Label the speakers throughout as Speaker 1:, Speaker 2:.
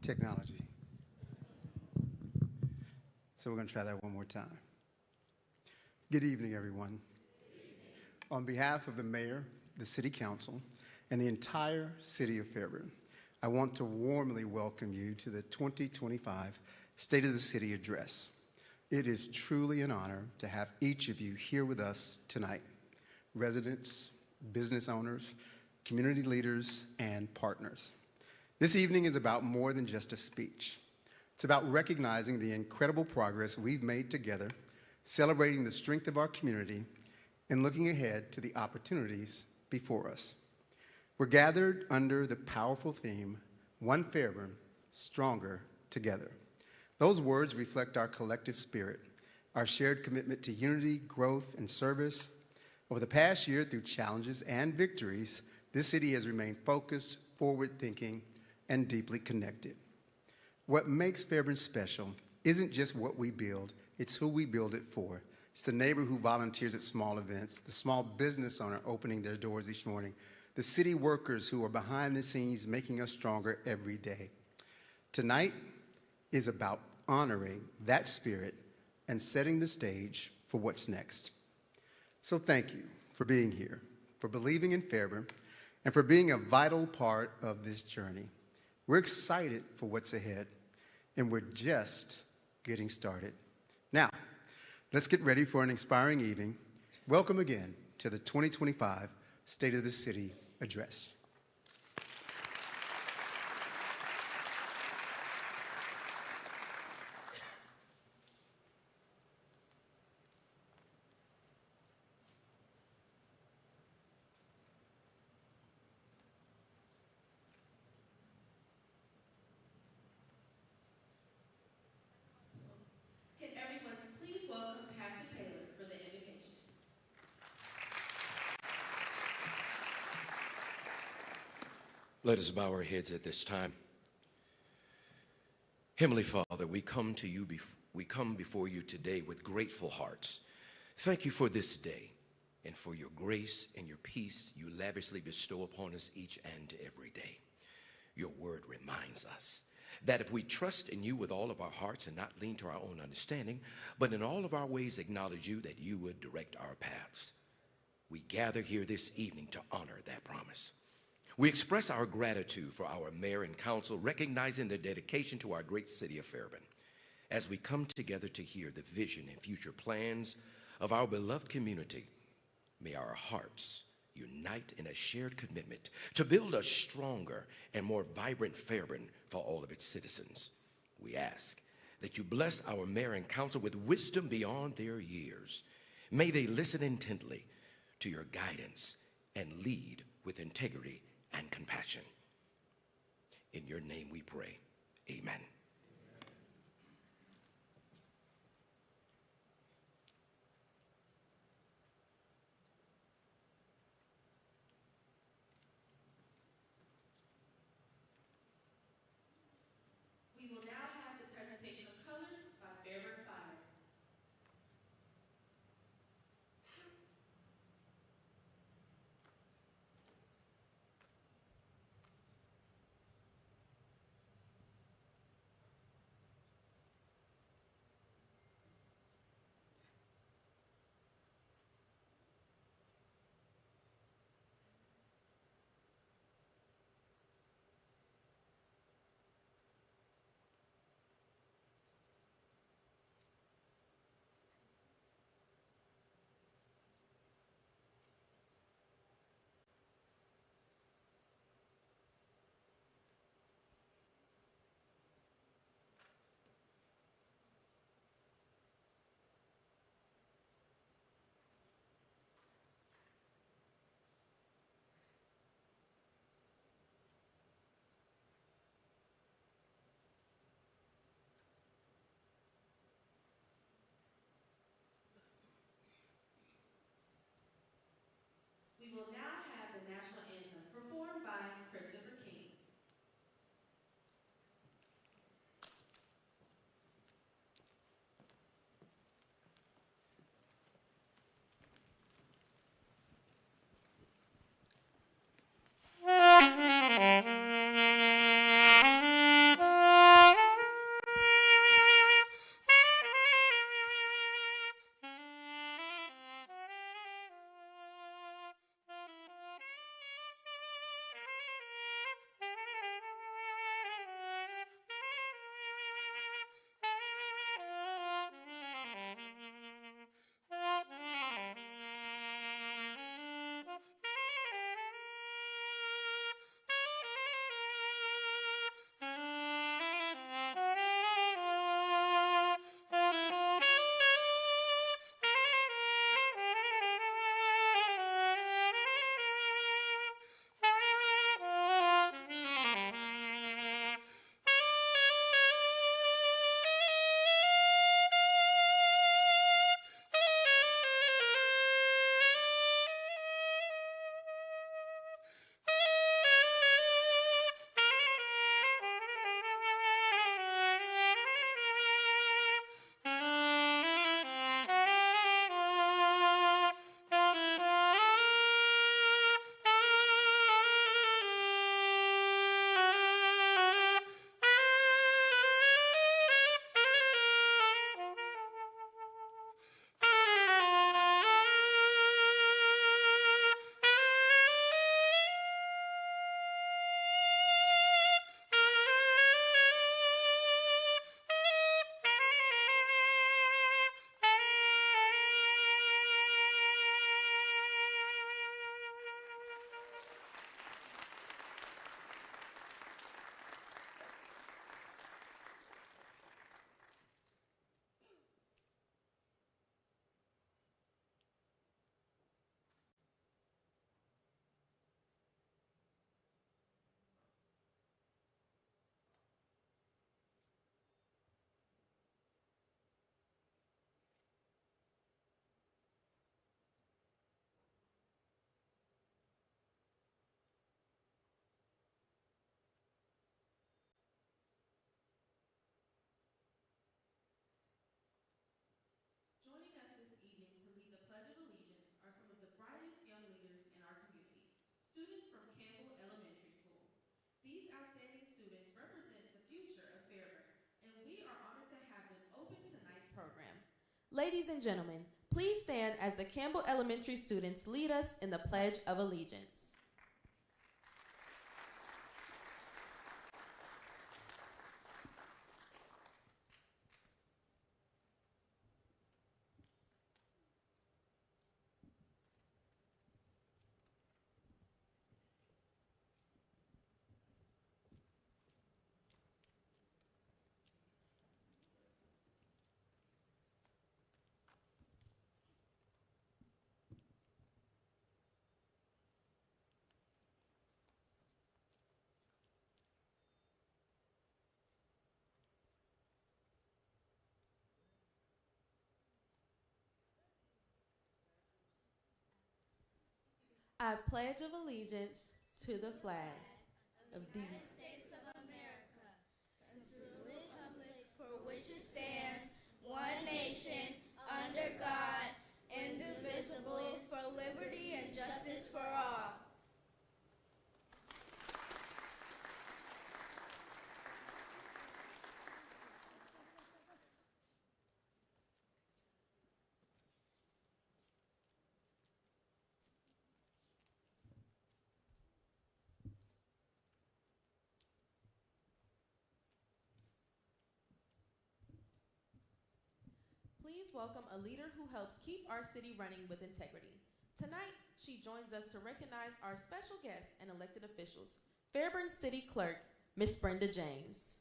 Speaker 1: Technology. So we're going to try that one more time. Good evening, everyone. On behalf of the mayor, the city council, and the entire city of Fairburn, I want to warmly welcome you to the 2025 State of the City Address. It is truly an honor to have each of you here with us tonight. Residents, business owners, community leaders, and partners. This evening is about more than just a speech. It's about recognizing the incredible progress we've made together, celebrating the strength of our community, and looking ahead to the opportunities before us. We're gathered under the powerful theme, One Fairburn, Stronger Together. Those words reflect our collective spirit, our shared commitment to unity, growth, and service. Over the past year, through challenges and victories, this city has remained focused, forward-thinking, and deeply connected. What makes Fairburn special isn't just what we build, it's who we build it for. It's the neighbor who volunteers at small events, the small business owner opening their doors each morning, the city workers who are behind the scenes making us stronger every day. Tonight is about honoring that spirit and setting the stage for what's next. So thank you for being here, for believing in Fairburn, and for being a vital part of this journey. We're excited for what's ahead, and we're just getting started. Now, let's get ready for an inspiring evening. Welcome again to the 2025 State of the City Address.
Speaker 2: Let us bow our heads at this time. Heavenly Father, we come before you today with grateful hearts. Thank you for this day and for your grace and your peace you lavishly bestow upon us each and every day. Your word reminds us that if we trust in you with all of our hearts and not lean to our own understanding, but in all of our ways acknowledge you, that you would direct our paths. We gather here this evening to honor that promise. We express our gratitude for our mayor and council, recognizing their dedication to our great city of Fairburn. As we come together to hear the vision and future plans of our beloved community, may our hearts unite in a shared commitment to build a stronger and more vibrant Fairburn for all of its citizens. We ask that you bless our mayor and council with wisdom beyond their years. May they listen intently to your guidance and lead with integrity and compassion. In your name we pray, amen.
Speaker 3: We will now have the presentation of colors by Fairburn Fire. Ladies and gentlemen, please stand as the Campbell Elementary students lead us in the Pledge of Allegiance. I pledge of allegiance to the flag of the
Speaker 4: United States of America and to the republic for which it stands, one nation, under God, indivisible, for liberty and justice for all.
Speaker 3: Please welcome a leader who helps keep our city running with integrity. Tonight, she joins us to recognize our special guests and elected officials, Fairburn City Clerk, Miss Brenda James.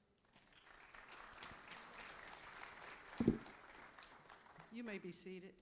Speaker 5: You may be seated.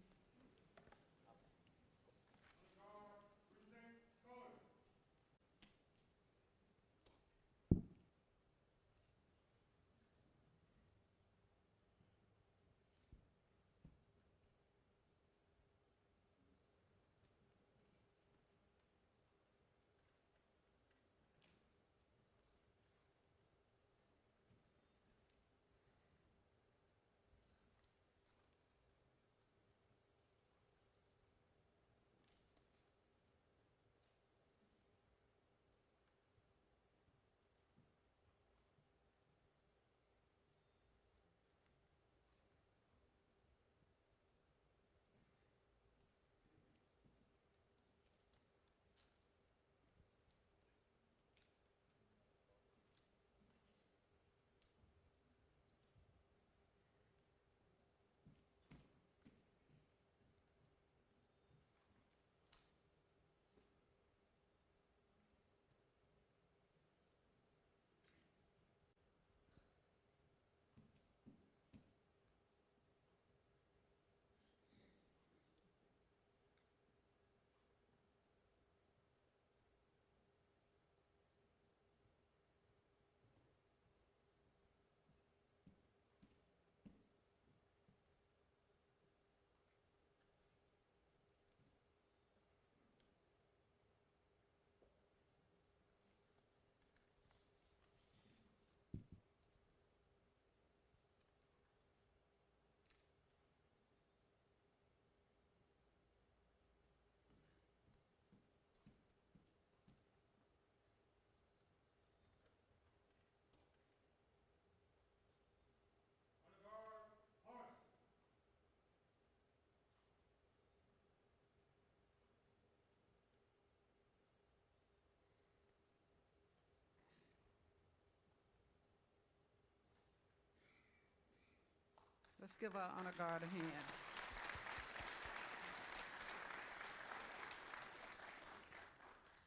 Speaker 5: Let's give our honor guard a hand.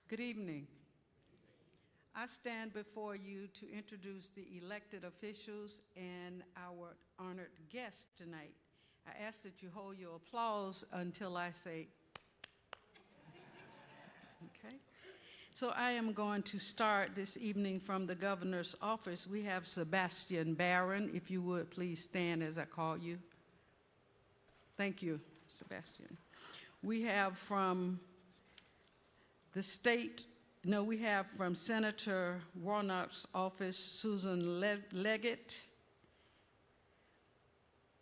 Speaker 5: Good evening. I stand before you to introduce the elected officials and our honored guests tonight. I ask that you hold your applause until I say, okay? So I am going to start this evening from the governor's office. We have Sebastian Barron. If you would please stand as I call you. Thank you, Sebastian. We have from the state, we have from Senator Warnock's office, Susan Leggett.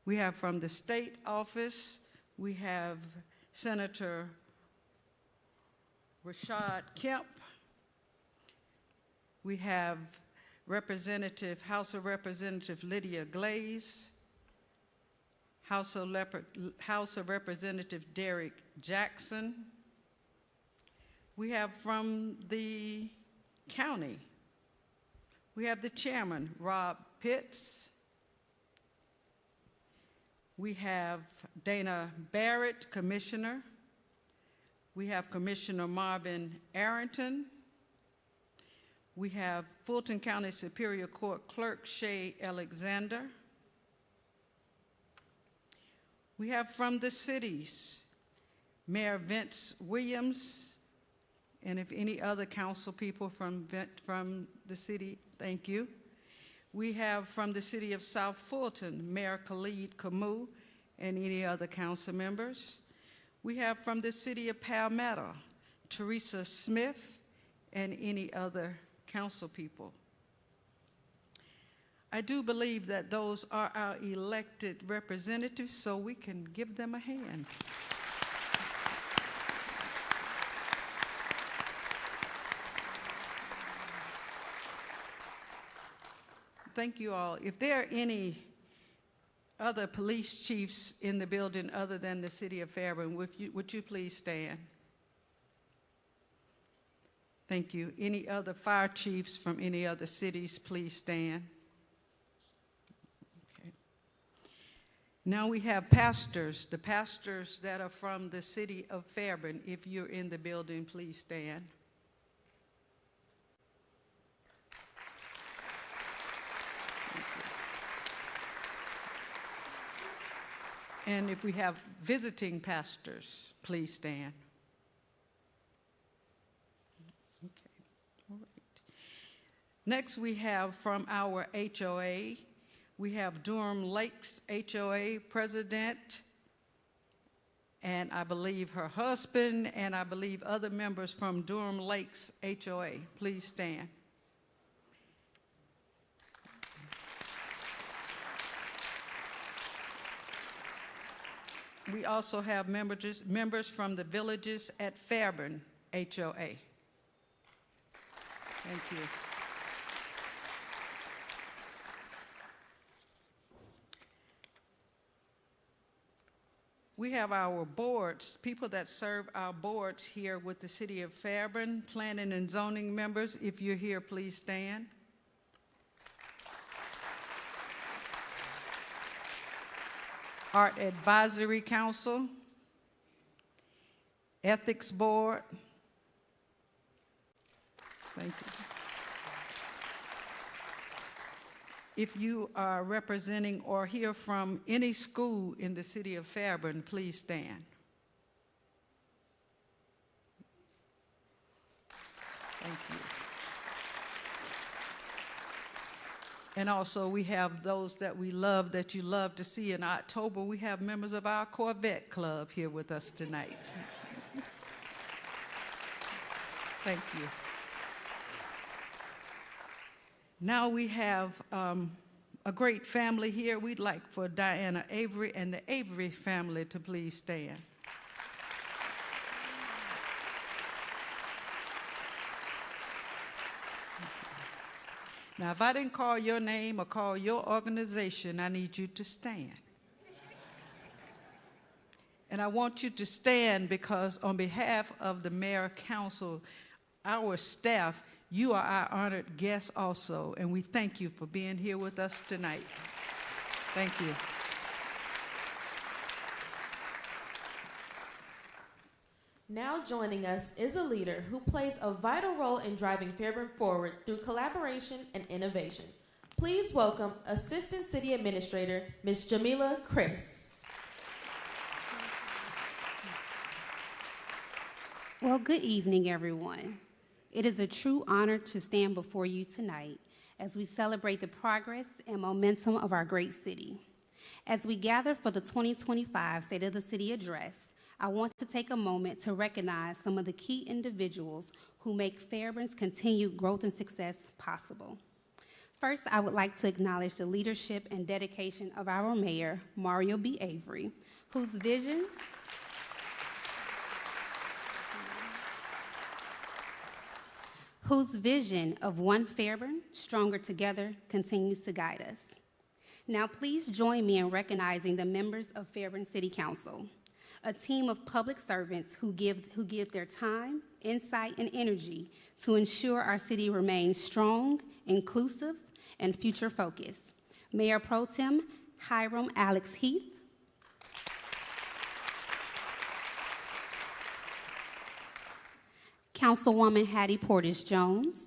Speaker 5: We have from the state office, we have Senator Rashad Kemp. We have House of Representative Lydia Glaze. House of Representative Derek Jackson. We have from the county, we have the chairman, Rob Pitts. We have Dana Barrett, commissioner. We have Commissioner Marvin Arrington. We have Fulton County Superior Court Clerk Shay Alexander. We have from the cities, Mayor Vince Williams, and if any other council people from the city, thank you. We have from the city of South Fulton, Mayor Khalid Camus, and any other council members. We have from the city of Palmetto, Teresa Smith, and any other council people. I do believe that those are our elected representatives, so we can give them a hand. Thank you all. If there are any other police chiefs in the building other than the city of Fairburn, would you please stand? Thank you. Any other fire chiefs from any other cities, please stand. Okay. Now we have pastors, the pastors that are from the city of Fairburn. If you're in the building, please stand. And if we have visiting pastors, please stand. Okay, all right. Next, we have from our HOA, we have Durham Lakes HOA President, and I believe her husband, and I believe other members from Durham Lakes HOA. Please stand. We also have members from the Villages at Fairburn HOA. Thank you. We have our boards, people that serve our boards here with the City of Fairburn, planning and zoning members. If you're here, please stand. Art Advisory Council, Ethics Board. Thank you. If you are representing or hear from any school in the city of Fairburn, please stand. Thank you. And also we have those that we love, that you love to see. In October, we have members of our Corvette Club here with us tonight. Thank you. Now we have a great family here. We'd like for Diana Avery and the Avery family to please stand. Now, if I didn't call your name or call your organization, I need you to stand. And I want you to stand because on behalf of the Mayor Council, our staff, you are our honored guests also, and we thank you for being here with us tonight. Thank you.
Speaker 3: Now joining us is a leader who plays a vital role in driving Fairburn forward through collaboration and innovation. Please welcome Assistant City Administrator, Ms. Jamila Chris.
Speaker 6: Well, good evening, everyone. It is a true honor to stand before you tonight as we celebrate the progress and momentum of our great city. As we gather for the 2025 State of the City Address, I want to take a moment to recognize some of the key individuals who make Fairburn's continued growth and success possible. First, I would like to acknowledge the leadership and dedication of our mayor, Mario B. Avery, whose vision of one Fairburn, stronger together, continues to guide us. Now please join me in recognizing the members of Fairburn City Council, a team of public servants who give their time, insight, and energy to ensure our city remains strong, inclusive, and future-focused. Mayor Pro Tem Hiram Alex Heath, Councilwoman Hattie Portis Jones,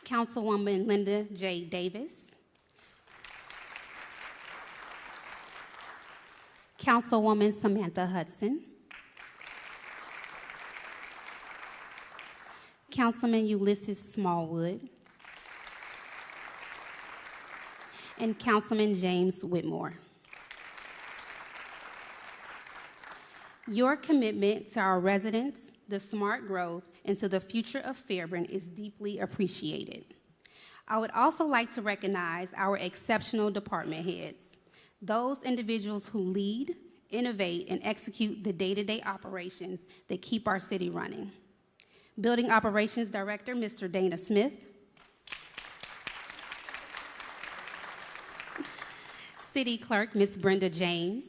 Speaker 6: Councilwoman Linda J. Davis, Councilwoman Samantha Hudson, Councilman Ulysses Smallwood, and Councilman James Whitmore. Your commitment to our residents, the smart growth, and to the future of Fairburn is deeply appreciated. I would also like to recognize our exceptional department heads, those individuals who lead, innovate, and execute the day-to-day operations that keep our city running. Building Operations Director, Mr. Dana Smith. City Clerk, Ms. Brenda James.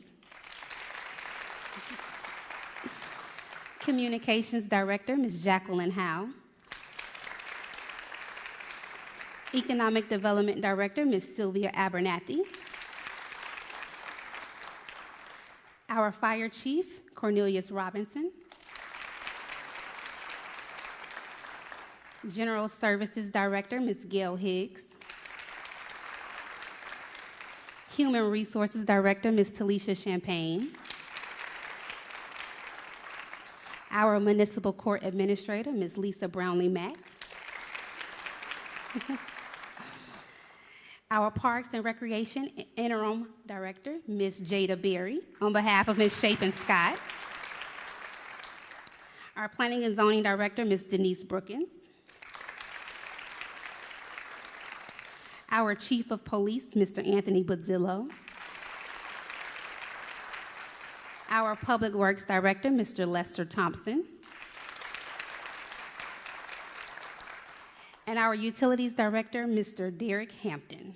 Speaker 6: Communications Director, Ms. Jacqueline Howe. Economic Development Director, Ms. Sylvia Abernathy. Our Fire Chief, Cornelius Robinson. General Services Director, Ms. Gail Higgs. Human Resources Director, Ms. Talisha Champagne. Our Municipal Court Administrator, Ms. Lisa Brownlee Mack. Our Parks and Recreation Interim Director, Ms. Jada Berry, on behalf of Ms. Shapen Scott. Our Planning and Zoning Director, Ms. Denise Brookins. Our Chief of Police, Mr. Anthony Budzillo. Our Public Works Director, Mr. Lester Thompson. And our Utilities Director, Mr. Derek Hampton.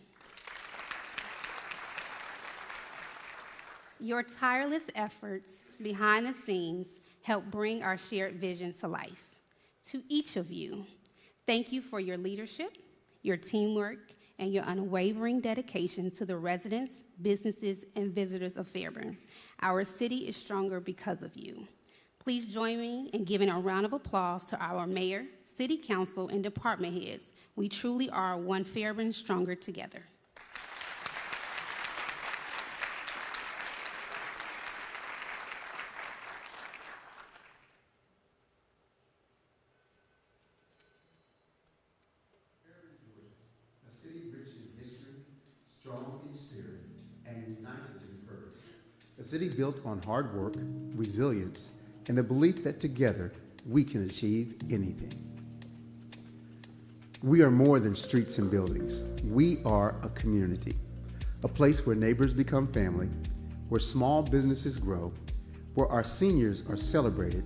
Speaker 6: Your tireless efforts behind the scenes help bring our shared vision to life. To each of you, thank you for your leadership, your teamwork, and your unwavering dedication to the residents, businesses, and visitors of Fairburn. Our city is stronger because of you. Please join me in giving a round of applause to our mayor, city council, and department heads. We truly are one Fairburn stronger together.
Speaker 1: A city rich in history, strong in spirit, and united in purpose. A city built on hard work, resilience, and the belief that together we can achieve anything. We are more than streets and buildings. We are a community, a place where neighbors become family, where small businesses grow, where our seniors are celebrated,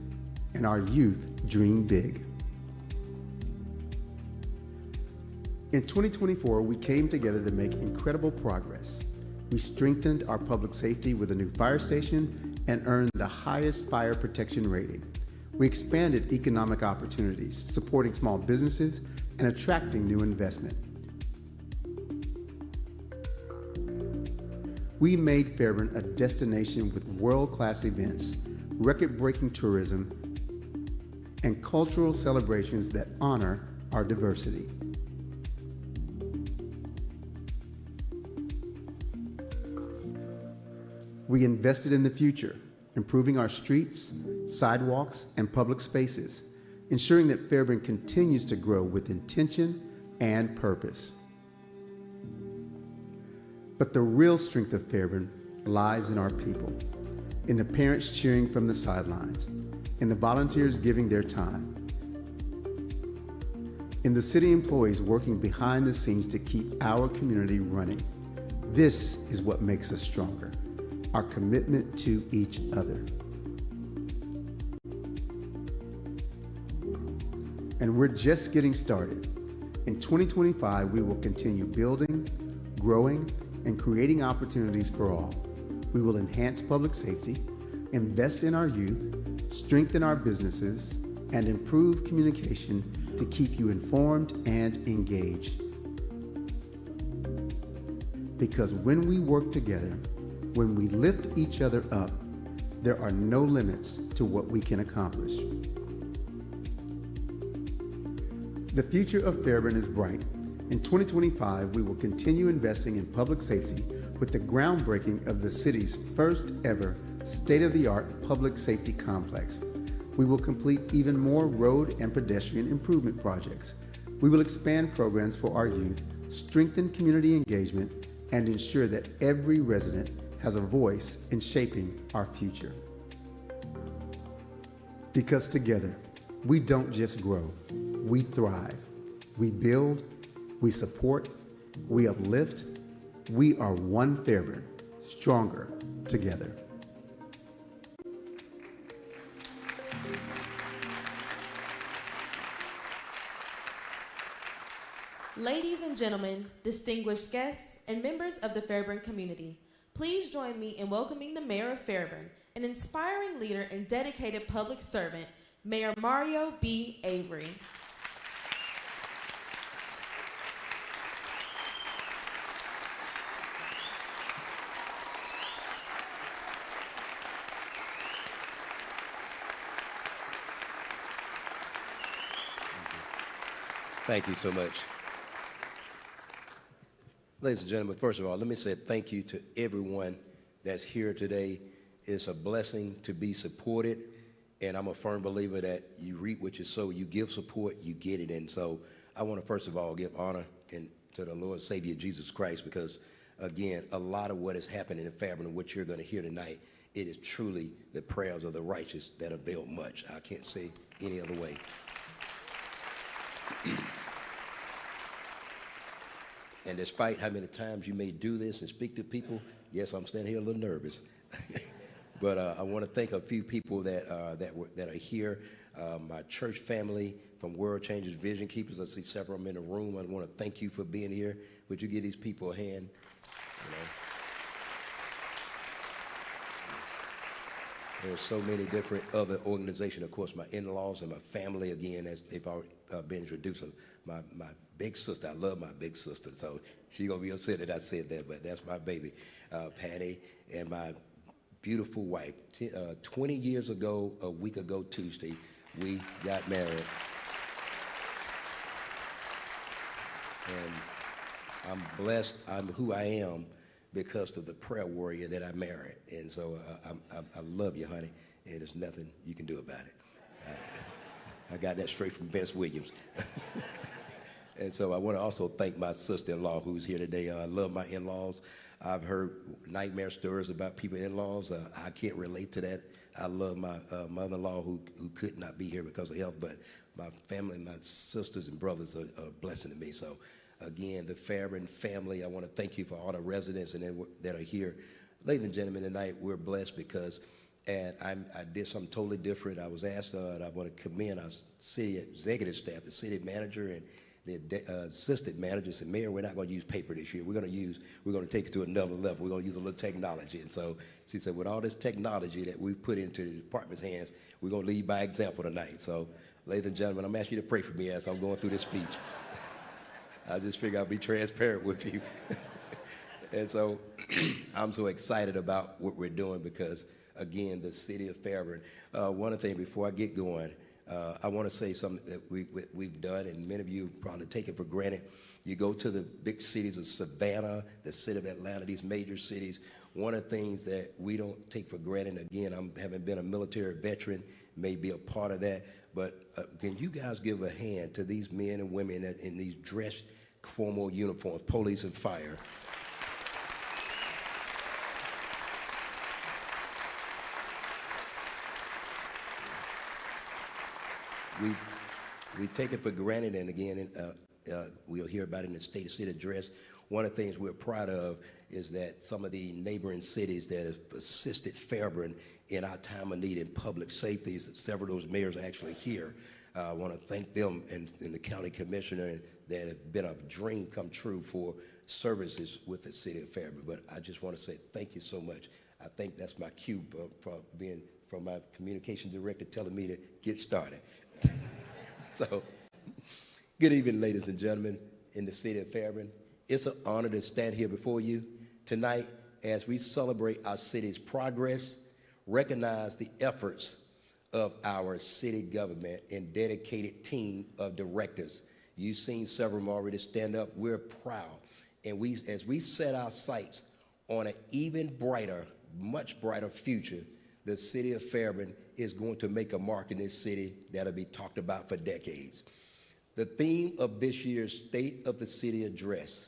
Speaker 1: and our youth dream big. In 2024, we came together to make incredible progress. We strengthened our public safety with a new fire station and earned the highest fire protection rating. We expanded economic opportunities, supporting small businesses and attracting new investment. We made Fairburn a destination with world-class events, record-breaking tourism, and cultural celebrations that honor our diversity. We invested in the future, improving our streets, sidewalks, and public spaces, ensuring that Fairburn continues to grow with intention and purpose. But the real strength of Fairburn lies in our people, in the parents cheering from the sidelines, in the volunteers giving their time, in the city employees working behind the scenes to keep our community running. This is what makes us stronger, our commitment to each other. And we're just getting started. In 2025, we will continue building, growing, and creating opportunities for all. We will enhance public safety, invest in our youth, strengthen our businesses, and improve communication to keep you informed and engaged. Because when we work together, when we lift each other up, there are no limits to what we can accomplish. The future of Fairburn is bright. In 2025, we will continue investing in public safety with the groundbreaking of the city's first ever state-of-the-art public safety complex. We will complete even more road and pedestrian improvement projects. We will expand programs for our youth, strengthen community engagement, and ensure that every resident has a voice in shaping our future. Because together, we don't just grow, we thrive. We build, we support, we uplift. We are one Fairburn, stronger together.
Speaker 3: Ladies and gentlemen, distinguished guests, and members of the Fairburn community, please join me in welcoming the Mayor of Fairburn, an inspiring leader and dedicated public servant, Mayor Mario B. Avery.
Speaker 2: Thank you so much. Ladies and gentlemen, first of all, let me say thank you to everyone that's here today. It's a blessing to be supported, and I'm a firm believer that you reap what you sow. You give support, you get it. And so I want to first of all give honor to the Lord Savior Jesus Christ, because again, a lot of what is happening in Fairburn and what you're going to hear tonight, it is truly the prayers of the righteous that avail much. I can't say any other way. And despite how many times you may do this and speak to people, yes, I'm standing here a little nervous. But I want to thank a few people that are here. My church family from World Changers Vision Keepers. I see several of them in the room. I want to thank you for being here. Would you give these people a hand? You know. There's so many different other organizations. Of course, my in-laws and my family, again, as they've already been introduced. My big sister, I love my big sister, so she's going to be upset that I said that, but that's my baby, Patty, and my beautiful wife. 20 years ago, a week ago Tuesday, we got married. And I'm blessed. I'm who I am because of the prayer warrior that I married. And so I love you, honey, and there's nothing you can do about it. I got that straight from Vince Williams. And so I want to also thank my sister-in-law who's here today. I love my in-laws. I've heard nightmare stories about people in-laws. I can't relate to that. I love my mother-in-law who could not be here because of health, but my family, my sisters and brothers are a blessing to me. So again, the Fairburn family, I want to thank you for all the residents and that are here. Ladies and gentlemen, tonight we're blessed because I did something totally different. I was asked, and I want to commend our city executive staff, the city manager and the assistant manager said, Mayor, we're not going to use paper this year. We're going to take it to another level. We're going to use a little technology. And so she said, with all this technology that we've put into the department's hands, we're going to lead by example tonight. So, ladies and gentlemen, I'm asking you to pray for me as I'm going through this speech. I just figure I'll be transparent with you. And so I'm so excited about what we're doing because, again, the city of Fairburn. One thing before I get going, I want to say something that we've done, and many of you probably take it for granted. You go to the big cities of Savannah, the city of Atlanta, these major cities. One of the things that we don't take for granted, again, having been a military veteran, may be a part of that, but can you guys give a hand to these men and women in these dress formal uniforms, police and fire? We take it for granted, and again, we'll hear about it in the State of City address. One of the things we're proud of is that some of the neighboring cities that have assisted Fairburn in our time of need in public safety, several of those mayors are actually here.
Speaker 7: I want to thank them and the county commissioner that have been a dream come true for services with the city of Fairburn. But I just want to say thank you so much. I think that's my cue from my communication director telling me to get started. So, good evening, ladies and gentlemen, in the city of Fairburn. It's an honor to stand here before you tonight as we celebrate our city's progress, recognize the efforts of our city government and dedicated team of directors. You've seen several of them already stand up. We're proud. And as we set our sights on an even brighter, much brighter future, the city of Fairburn is going to make a mark in this city that'll be talked about for decades. The theme of this year's State of the City address,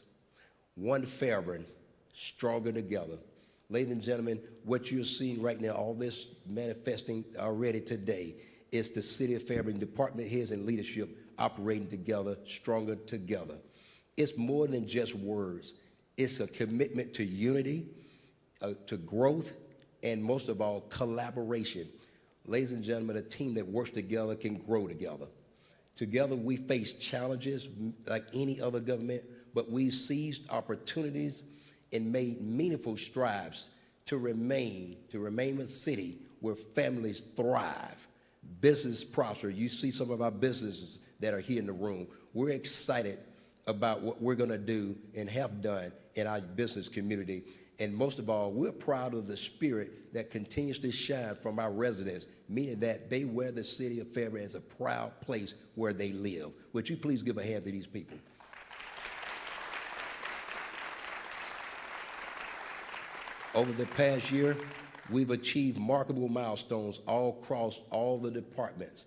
Speaker 7: One Fairburn, Stronger Together. Ladies and gentlemen, what you're seeing right now, all this manifesting already today, is the city of Fairburn, department heads and leadership operating together, stronger together. It's more than just words. It's a commitment to unity, to growth, and most of all, collaboration. Ladies and gentlemen, a team that works together can grow together. Together, we face challenges like any other government, but we seized opportunities and made meaningful strides to remain a city where families thrive, business prosper. You see some of our businesses that are here in the room. We're excited about what we're going to do and have done in our business community. And most of all, we're proud of the spirit that continues to shine from our residents, meaning that they wear the city of Fairburn as a proud place where they live. Would you please give a hand to these people? Over the past year, we've achieved remarkable milestones all across all the departments.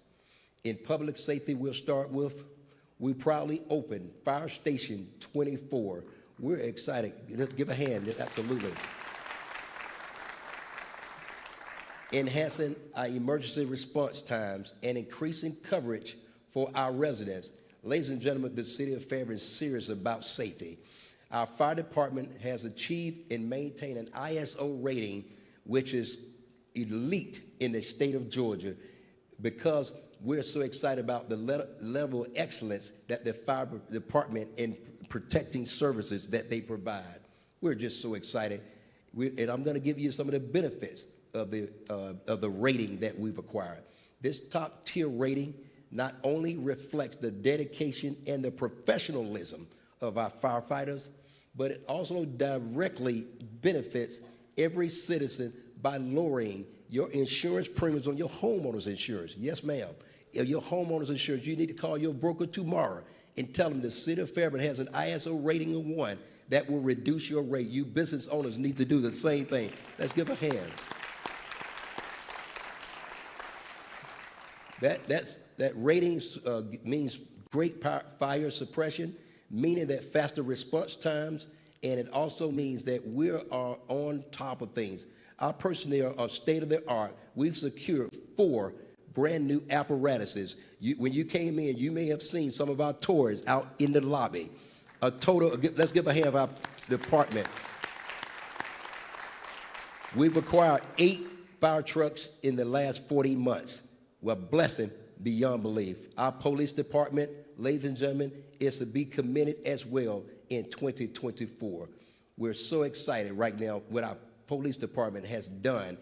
Speaker 7: In public safety, we'll start with, we proudly opened Fire Station 24. We're excited. Give a hand, absolutely. Enhancing our emergency response times and increasing coverage for our residents. Ladies and gentlemen, the city of Fairburn is serious about safety. Our fire department has achieved and maintained an ISO rating, which is elite in the state of Georgia, because we're so excited about the level of excellence that the fire department in protecting services that they provide. We're just so excited. And I'm going to give you some of the benefits of the rating that we've acquired. This top tier rating not only reflects the dedication and the professionalism of our firefighters, but it also directly benefits every citizen by lowering your insurance premiums on your homeowner's insurance. Yes, ma'am. Your homeowner's insurance, you need to call your broker tomorrow and tell them the city of Fairburn has an ISO rating of 1 that will reduce your rate. You business owners need to do the same thing. Let's give a hand. That rating means great fire suppression, meaning that faster response times, and it also means that we are on top of things. Our personnel are state-of-the-art. We've secured 4 brand new apparatuses. When you came in, you may have seen some of our toys out in the lobby. A total, let's give a hand of our department. We've acquired 8 fire trucks in the last 40 months. We're blessing beyond belief. Our police department, ladies and gentlemen, is to be committed as well in 2024. We're so excited right now what our police department has done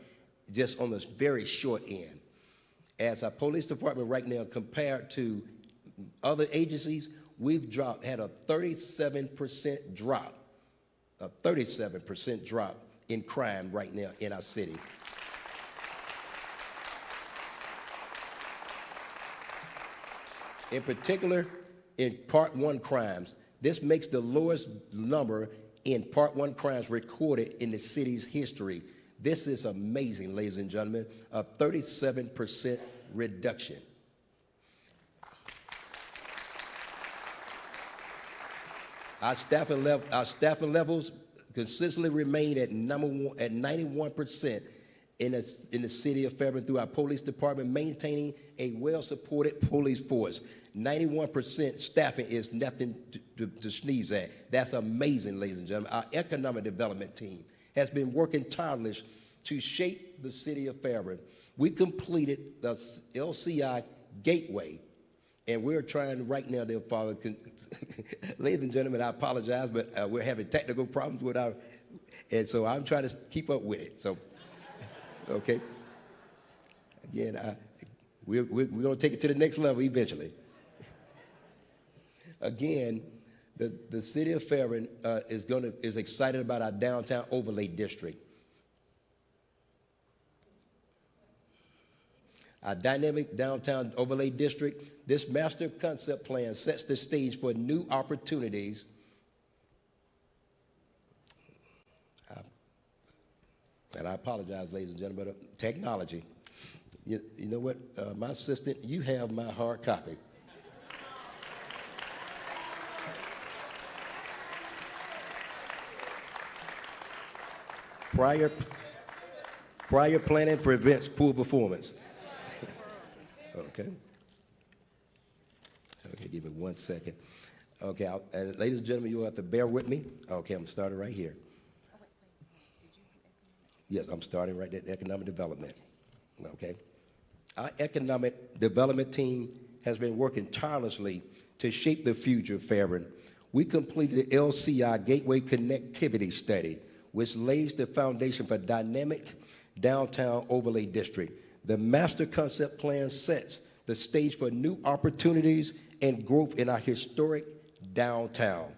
Speaker 7: just on this very short end. As our police department right now compared to other agencies, we've had a 37% drop in crime right now in our city. In particular, in Part 1 crimes, this makes the lowest number in Part 1 crimes recorded in the city's history. This is amazing, ladies and gentlemen, a 37% reduction. Our staffing levels consistently remain at number 1 at 91% in the city of Fairburn through our police department, maintaining a well-supported police force. 91% staffing is nothing to sneeze at. That's amazing, ladies and gentlemen. Our economic development team has been working tirelessly to shape the city of Fairburn. We completed the LCI Gateway And we're trying right now, dear Father, ladies and gentlemen, I apologize, but we're having technical problems with our, and so I'm trying to keep up with it. So, okay. Again, we're going to take it to the next level eventually. Again, the city of Fairburn is excited about our downtown overlay district. Our dynamic downtown overlay district, this master concept plan sets the stage for new opportunities. And I apologize, ladies and gentlemen, but technology. You know what, my assistant, you have my hard copy. Prior planning prevents poor performance. Okay. Okay, give me 1 second. Okay, and ladies and gentlemen, you'll have to bear with me. Okay, I'm starting right here. Yes, I'm starting right at economic development. Okay. Our economic development team has been working tirelessly to shape the future of Fairburn. We completed the LCI Gateway Connectivity Study, which lays the foundation for dynamic downtown overlay district. The master concept plan sets the stage for new opportunities and growth in our historic downtown.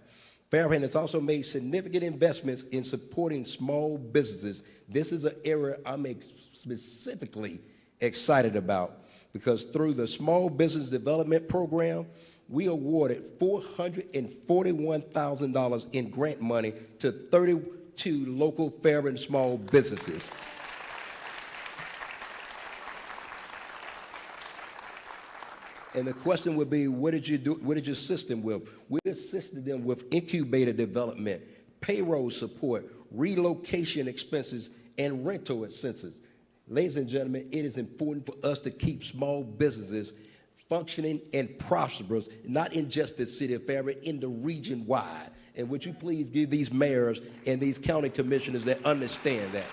Speaker 7: Fairburn has also made significant investments in supporting small businesses. This is an area I'm specifically excited about because through the Small Business Development Program, we awarded $441,000 in grant money to 32 local Fairburn small businesses. And the question would be, what did you do? What did you assist them with? We assisted them with incubator development, payroll support, relocation expenses, and rental expenses. Ladies and gentlemen, it is important for us to keep small businesses functioning and prosperous, not in just the city of Fairburn, in the region wide. And would you please give these mayors and these county commissioners that understand that?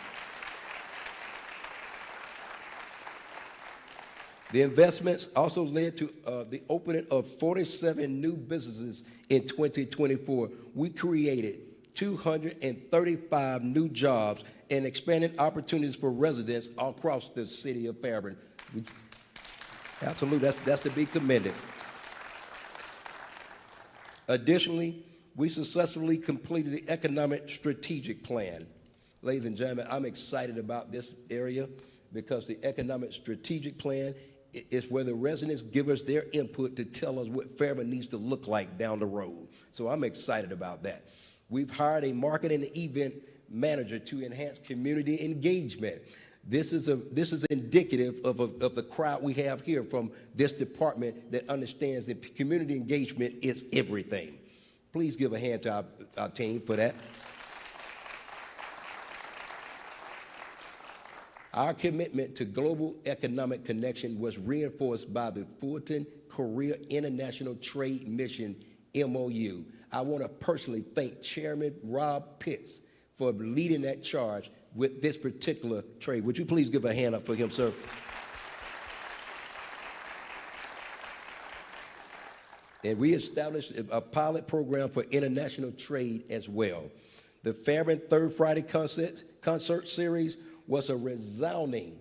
Speaker 7: The investments also led to the opening of 47 new businesses in 2024. We created 235 new jobs and expanded opportunities for residents across the city of Fairburn. Absolutely, that's to be commended. Additionally, we successfully completed the economic strategic plan. Ladies and gentlemen, I'm excited about this area because the economic strategic plan is where the residents give us their input to tell us what Fairburn needs to look like down the road. So I'm excited about that. We've hired a marketing and event manager to enhance community engagement. This is indicative of the crowd we have here from this department that understands that community engagement is everything. Please give a hand to our team for that. Our commitment to global economic connection was reinforced by the Fulton Korea International Trade Mission MOU. I want to personally thank Chairman Rob Pitts for leading that charge with this particular trade. Would you please give a hand up for him, sir? And we established a pilot program for international trade as well. The Fairburn Third Friday concert series was a resounding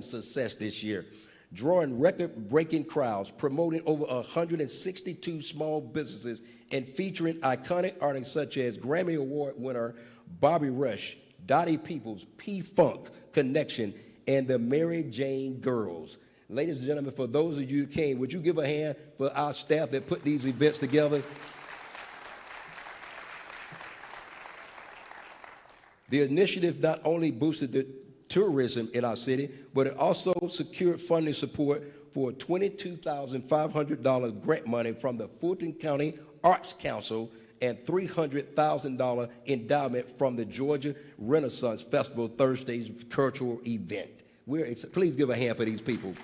Speaker 7: success this year, drawing record-breaking crowds, promoting over 162 small businesses, and featuring iconic artists such as Grammy Award winner Bobby Rush, Dottie Peoples, P-Funk Connection, and the Mary Jane Girls. Ladies and gentlemen, for those of you who came, would you give a hand for our staff that put these events together? The initiative not only boosted the tourism in our city, but it also secured funding support for $22,500 grant money from the Fulton County Arts Council and $300,000 endowment from the Georgia Renaissance Festival Thursday's cultural event. Please give a hand for these people.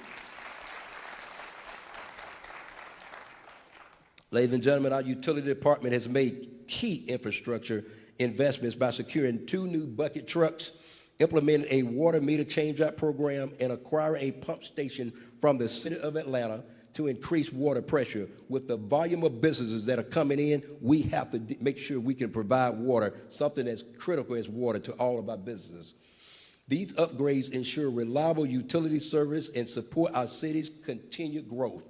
Speaker 7: Ladies and gentlemen, our utility department has made key infrastructure investments by securing 2 new bucket trucks, implementing a water meter change-out program, and acquiring a pump station from the city of Atlanta to increase water pressure. With the volume of businesses that are coming in, we have to make sure we can provide water, something as critical as water, to all of our businesses. These upgrades ensure reliable utility service and support our city's continued growth.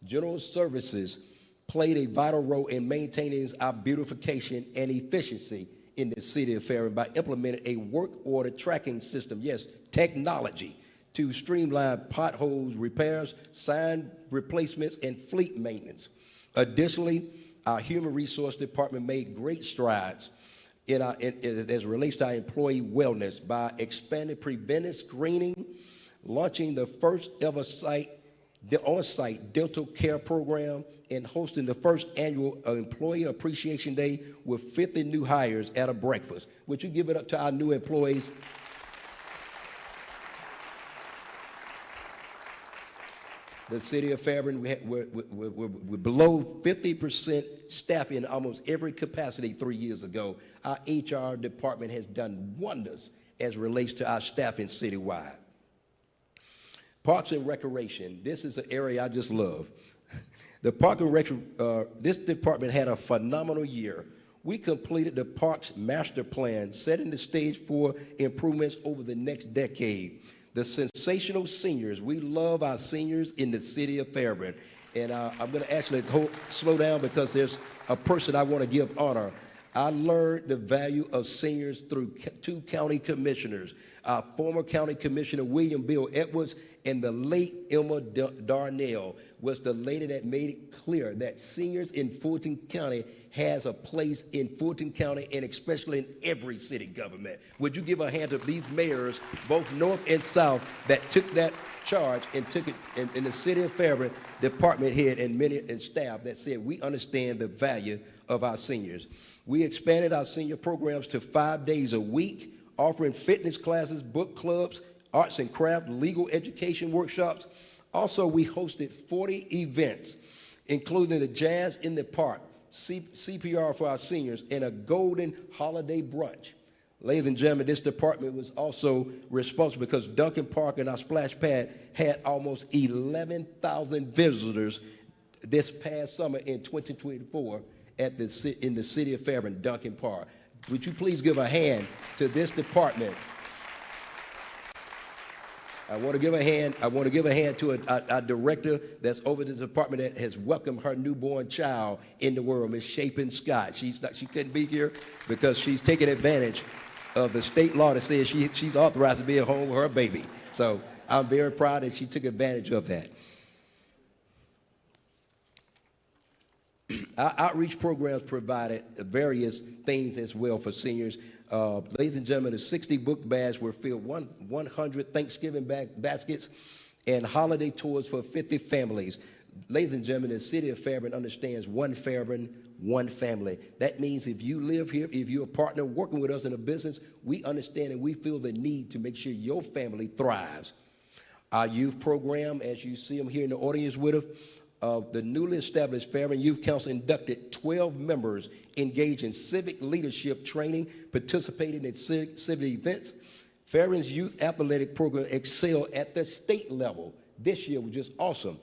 Speaker 7: General services played a vital role in maintaining our beautification and efficiency in the city of Fairburn by implementing a work order tracking system, yes, technology, to streamline potholes, repairs, sign replacements, and fleet maintenance. Additionally, our Human Resource Department made great strides as it relates to our employee wellness by expanding preventive screening, launching the first ever on-site dental care program, and hosting the first annual Employee Appreciation Day with 50 new hires at a breakfast. Would you give it up to our new employees? The city of Fairburn, we're below 50% staff in almost every capacity 3 years ago. Our HR department has done wonders as relates to our staffing citywide. Parks and Recreation, this is an area I just love. The Park and Rec, this department had a phenomenal year. We completed the Parks Master Plan, setting the stage for improvements over the next decade. The sensational seniors, we love our seniors in the city of Fairburn. And I'm going to actually slow down because there's a person I want to give honor. I learned the value of seniors through two county commissioners, our former county commissioner, William Bill Edwards, and the late Emma Darnell was the lady that made it clear that seniors in Fulton County has a place in Fulton County and especially in every city government. Would you give a hand to these mayors, both north and south, that took that charge and took it in the city of Fairburn, department head and staff that said, we understand the value of our seniors. We expanded our senior programs to 5 days a week, offering fitness classes, book clubs, arts and craft, legal education workshops. Also, we hosted 40 events, including the Jazz in the Park, CPR for our seniors, and a golden holiday brunch. Ladies and gentlemen, this department was also responsible because Duncan Park and our splash pad had almost 11,000 visitors this past summer in 2024 in the city of Fairburn, Duncan Park. Would you please give a hand to this department? I want to give a hand to a director that's over the department that has welcomed her newborn child in the world, Ms. Chapin Scott. She couldn't be here because she's taking advantage of the state law that says she's authorized to be at home with her baby. So I'm very proud that she took advantage of that. Our outreach programs provided various things as well for seniors. Ladies and gentlemen, the 60 book bags were filled, 100 Thanksgiving baskets, and holiday tours for 50 families. Ladies and gentlemen, the city of Fairburn understands one Fairburn, one family. That means if you live here, if you're a partner working with us in a business, we understand and we feel the need to make sure your family thrives. Our youth program, as you see them here in the audience with us, the newly established Fairburn Youth Council inducted 12 members engaged in civic leadership training, participating in civic events. Fairburn's youth athletic program excelled at the state level this year, which is awesome,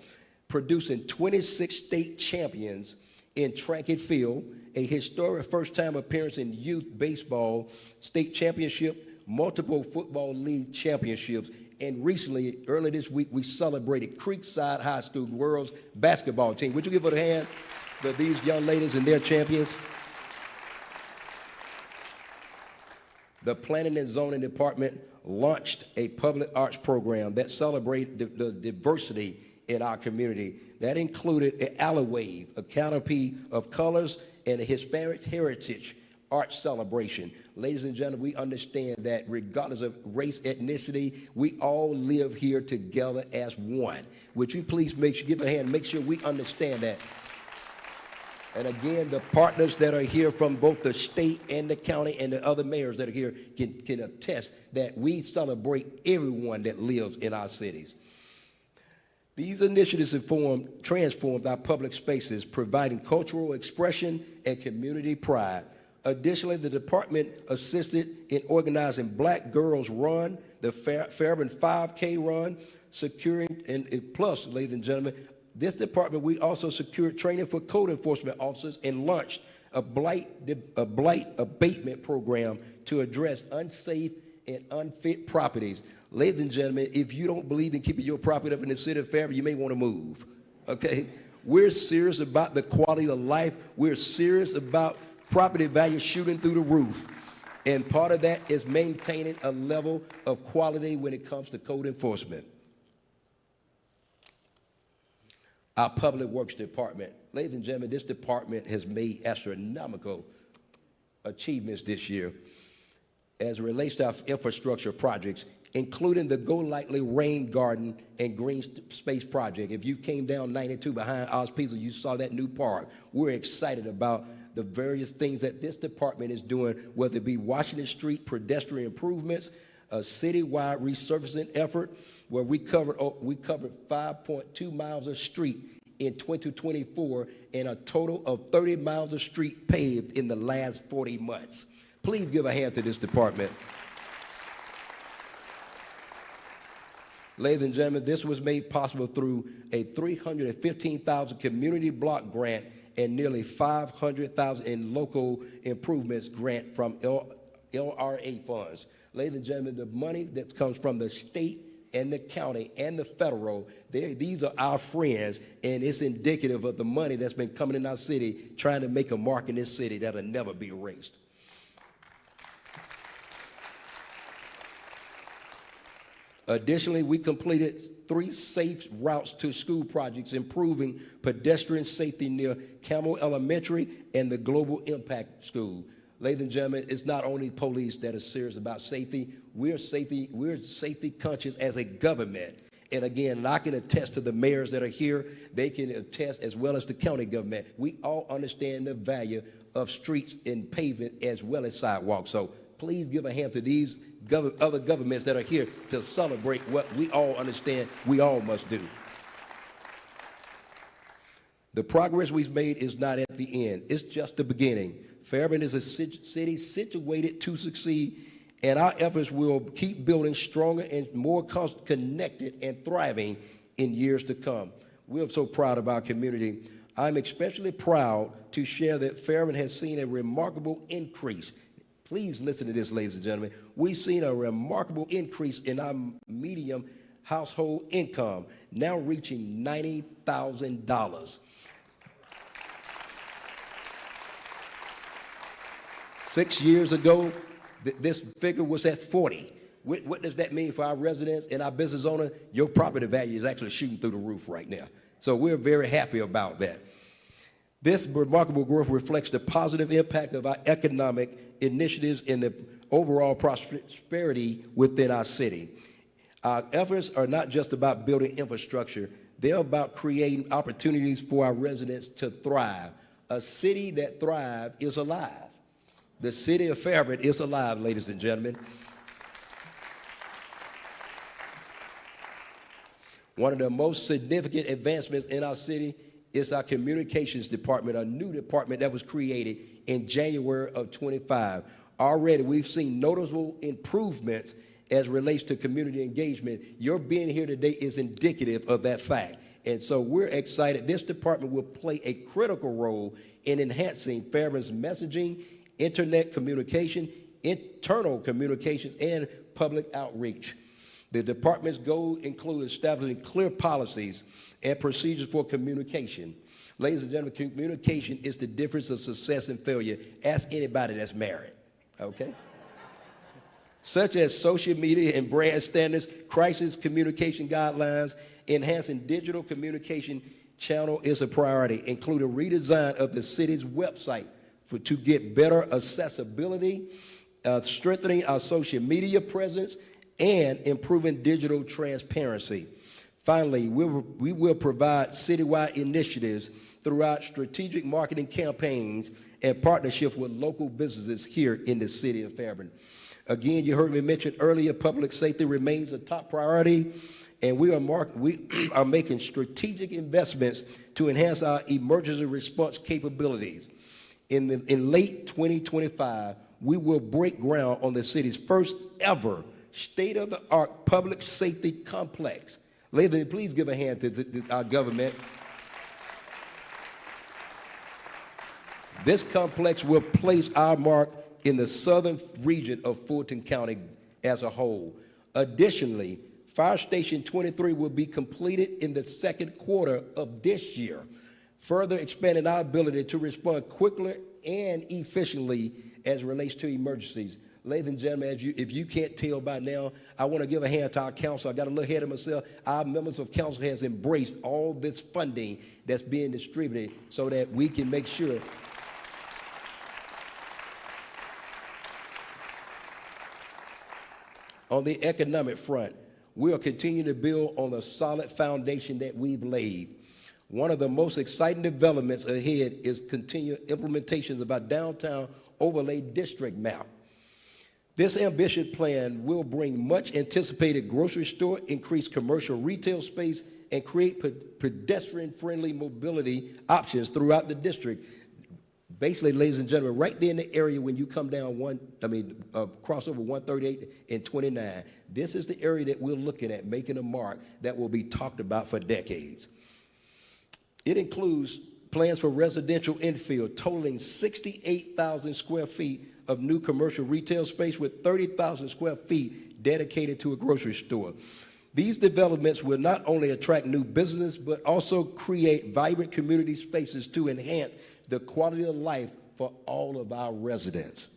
Speaker 7: producing 26 state champions in track and field, a historic first-time appearance in youth baseball state championship, multiple football league championships, and recently, early this week, we celebrated Creekside High School girls basketball team. Would you give it a hand to these young ladies and their champions? The Planning and Zoning Department launched a public arts program that celebrated the diversity in our community. That included an alley wave, a canopy of colors, and a Hispanic heritage arts celebration. Ladies and gentlemen, we understand that regardless of race, ethnicity, we all live here together as one. Would you please give a hand, make sure we understand that. And again, the partners that are here from both the state and the county and the other mayors that are here can attest that we celebrate everyone that lives in our cities. These initiatives have transformed our public spaces, providing cultural expression and community pride. Additionally, the department assisted in organizing Black Girls Run, the Fairburn 5K Run, securing, and plus, ladies and gentlemen, This department, we also secured training for code enforcement officers and launched a blight abatement program to address unsafe and unfit properties. Ladies and gentlemen, if you don't believe in keeping your property up in the city of Fairburn, you may want to move, okay? We're serious about the quality of life. We're serious about property value shooting through the roof. And part of that is maintaining a level of quality when it comes to code enforcement. Our Public Works Department. Ladies and gentlemen, this department has made astronomical achievements this year as it relates to our infrastructure projects, including the Go Lightly Rain Garden and Green Space Project. If you came down 92 behind Ospisa, you saw that new park. We're excited about the various things that this department is doing, whether it be Washington Street pedestrian improvements, a citywide resurfacing effort where we covered 5.2 miles of street in 2024 and a total of 30 miles of street paved in the last 40 months. Please give a hand to this department. Ladies and gentlemen, this was made possible through a $315,000 community block grant and nearly $500,000 in local improvements grant from LRA funds. Ladies and gentlemen, the money that comes from the state and the county and the federal, these are our friends, and it's indicative of the money that's been coming in our city, trying to make a mark in this city that'll never be erased. Additionally, we completed 3 safe routes to school projects, improving pedestrian safety near Camel Elementary and the Global Impact School. Ladies and gentlemen, it's not only police that are serious about safety. We're safety conscious as a government. And again, I can attest to the mayors that are here. They can attest, as well as the county government. We all understand the value of streets and pavement as well as sidewalks. So please give a hand to these other governments that are here to celebrate what we all understand we all must do. The progress we've made is not at the end. It's just the beginning. Fairburn is a city situated to succeed, and our efforts will keep building stronger and more connected and thriving in years to come. We're so proud of our community. I'm especially proud to share that Fairburn has seen a remarkable increase. Please listen to this, ladies and gentlemen. We've seen a remarkable increase in our median household income, now reaching $90,000. 6 years ago, this figure was at 40. What does that mean for our residents and our business owners? Your property value is actually shooting through the roof right now. So we're very happy about that. This remarkable growth reflects the positive impact of our economic initiatives and the overall prosperity within our city. Our efforts are not just about building infrastructure. They're about creating opportunities for our residents to thrive. A city that thrives is alive. The city of Fairburn is alive, ladies and gentlemen. One of the most significant advancements in our city is our communications department, a new department that was created in January of 25. Already, we've seen noticeable improvements as relates to community engagement. Your being here today is indicative of that fact. And so we're excited. This department will play a critical role in enhancing Fairburn's messaging, internet communication, internal communications, and public outreach. The department's goals include establishing clear policies and procedures for communication. Ladies and gentlemen, communication is the difference of success and failure. Ask anybody that's married, okay? Such as social media and brand standards, crisis communication guidelines, enhancing digital communication channel is a priority, including redesign of the city's website to get better accessibility, strengthening our social media presence, and improving digital transparency. Finally, we will provide citywide initiatives throughout strategic marketing campaigns and partnerships with local businesses here in the city of Fairburn. Again, you heard me mention earlier, public safety remains a top priority, and we are making strategic investments to enhance our emergency response capabilities. In late 2025, we will break ground on the city's first ever state-of-the-art public safety complex. Ladies, please give a hand to our government. This complex will place our mark in the southern region of Fulton County as a whole. Additionally, Fire Station 23 will be completed in the second quarter of this year, further expanding our ability to respond quickly and efficiently as it relates to emergencies. Ladies and gentlemen, if you can't tell by now, I want to give a hand to our council. I got a little ahead of myself. Our members of council has embraced all this funding that's being distributed so that we can make sure on the economic front, we'll continue to build on the solid foundation that we've laid. One of the most exciting developments ahead is continued implementation of our downtown overlay district map. This ambitious plan will bring much anticipated grocery store, increase commercial retail space, and create pedestrian-friendly mobility options throughout the district. Basically, ladies and gentlemen, right there in the area when you come down cross over 138 and 29, this is the area that we're looking at making a mark that will be talked about for decades. It includes plans for residential infill totaling 68,000 square feet of new commercial retail space with 30,000 square feet dedicated to a grocery store. These developments will not only attract new business, but also create vibrant community spaces to enhance the quality of life for all of our residents.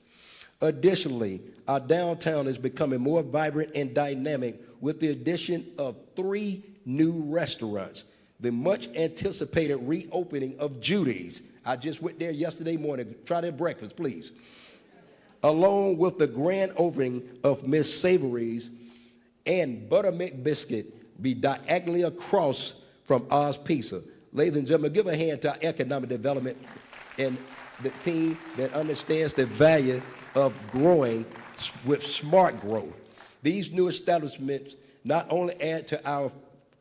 Speaker 7: Additionally, our downtown is becoming more vibrant and dynamic with the addition of 3 new restaurants. The much anticipated reopening of Judy's. I just went there yesterday morning. Try their breakfast, please. Along with the grand opening of Miss Avery's and Buttermilk Biscuit be diagonally across from Oz Pizza. Ladies and gentlemen, give a hand to our economic development and the team that understands the value of growing with smart growth. These new establishments not only add to our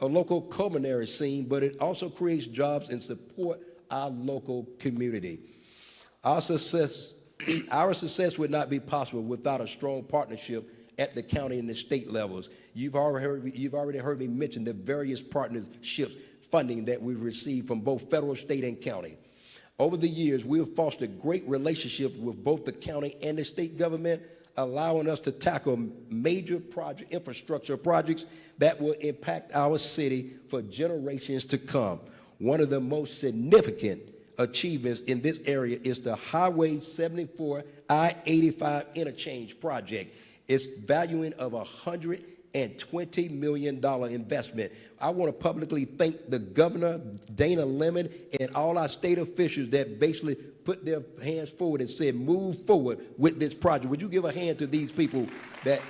Speaker 7: local culinary scene, but it also creates jobs and support our local community. Our success would not be possible without a strong partnership at the county and the state levels. You've already heard me mention the various partnerships funding that we've received from both federal, state, and county. Over the years, we have fostered great relationships with both the county and the state government, allowing us to tackle major infrastructure projects that will impact our city for generations to come. One of the most significant achievements in this area is the Highway 74 I-85 Interchange project. It's valuing of $120 million investment. I want to publicly thank the governor, Dana Lemon, and all our state officials that basically put their hands forward and said, move forward with this project. Would you give a hand to these people that...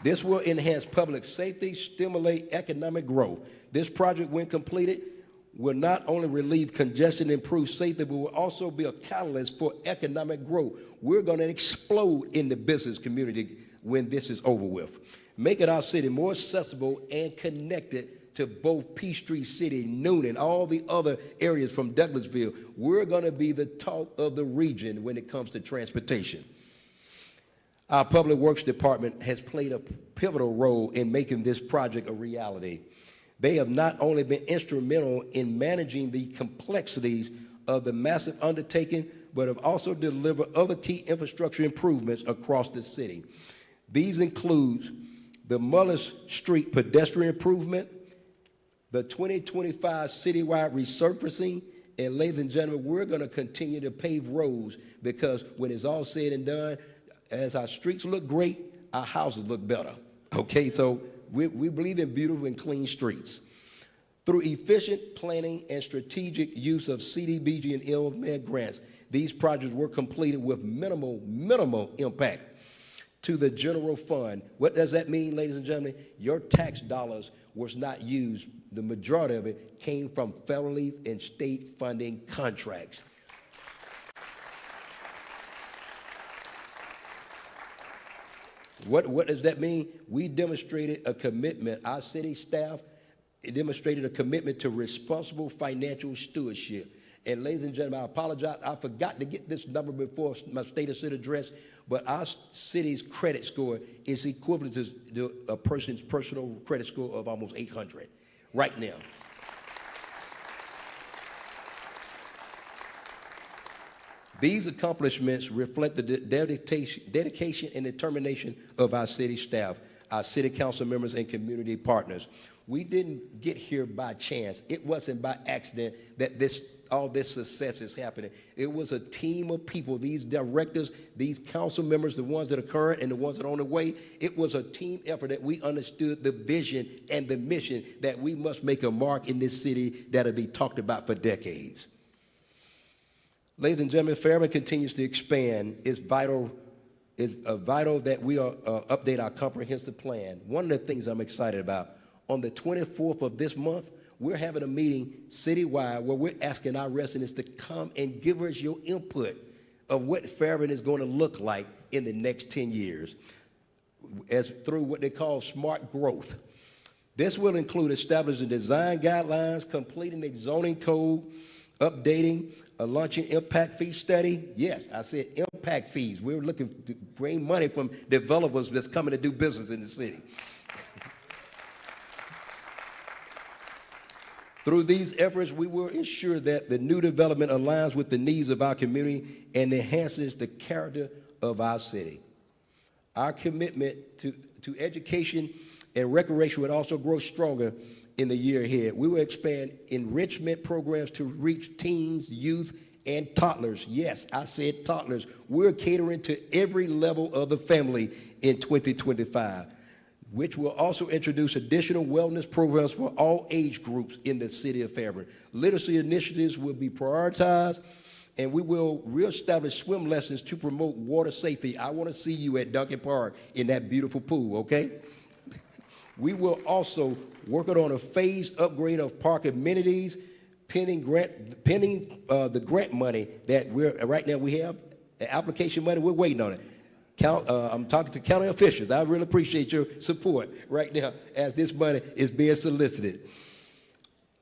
Speaker 7: This will enhance public safety, stimulate economic growth. This project, when completed, will not only relieve congestion and improve safety, but will also be a catalyst for economic growth. We're going to explode in the business community when this is over with, making our city more accessible and connected to both Peachtree City, Noonan, all the other areas from Douglasville. We're going to be the talk of the region when it comes to transportation. Our Public Works Department has played a pivotal role in making this project a reality. They have not only been instrumental in managing the complexities of the massive undertaking, but have also delivered other key infrastructure improvements across the city. These include the Mullis Street pedestrian improvement, the 2025 citywide resurfacing, and ladies and gentlemen, we're going to continue to pave roads because when it's all said and done, as our streets look great, our houses look better, okay? So we believe in beautiful and clean streets. Through efficient planning and strategic use of CDBG and LMAD grants, these projects were completed with minimal impact to the general fund. What does that mean, ladies and gentlemen? Your tax dollars was not used. The majority of it came from federally and state funding contracts. What does that mean? We demonstrated a commitment. Our city staff demonstrated a commitment to responsible financial stewardship. And ladies and gentlemen, I apologize. I forgot to get this number before my State of City address, but our city's credit score is equivalent to a person's personal credit score of almost 800 right now. These accomplishments reflect the dedication and determination of our city staff, our city council members, and community partners. We didn't get here by chance. It wasn't by accident that all this success is happening. It was a team of people, these directors, these council members, the ones that are current and the ones that are on the way. It was a team effort that we understood the vision and the mission that we must make a mark in this city that'll be talked about for decades. Ladies and gentlemen, Fairburn continues to expand. It's vital that we update our comprehensive plan. One of the things I'm excited about, on the 24th of this month, we're having a meeting citywide where we're asking our residents to come and give us your input of what Fairburn is going to look like in the next 10 years through what they call smart growth. This will include establishing design guidelines, completing a zoning code, updating, launching impact fee study. Yes, I said impact fees. We're looking to bring money from developers that's coming to do business in the city. Through these efforts, we will ensure that the new development aligns with the needs of our community and enhances the character of our city. Our commitment to education and recreation will also grow stronger in the year ahead. We will expand enrichment programs to reach teens, youth, and toddlers. Yes, I said toddlers. We're catering to every level of the family in 2025, which will also introduce additional wellness programs for all age groups in the city of Fairburn. Literacy initiatives will be prioritized, and we will reestablish swim lessons to promote water safety. I want to see you at Duncan Park in that beautiful pool, okay? We will also work on a phased upgrade of park amenities, pending the grant money that right now we have, the application money, we're waiting on it. I'm talking to county officials. I really appreciate your support right now as this money is being solicited.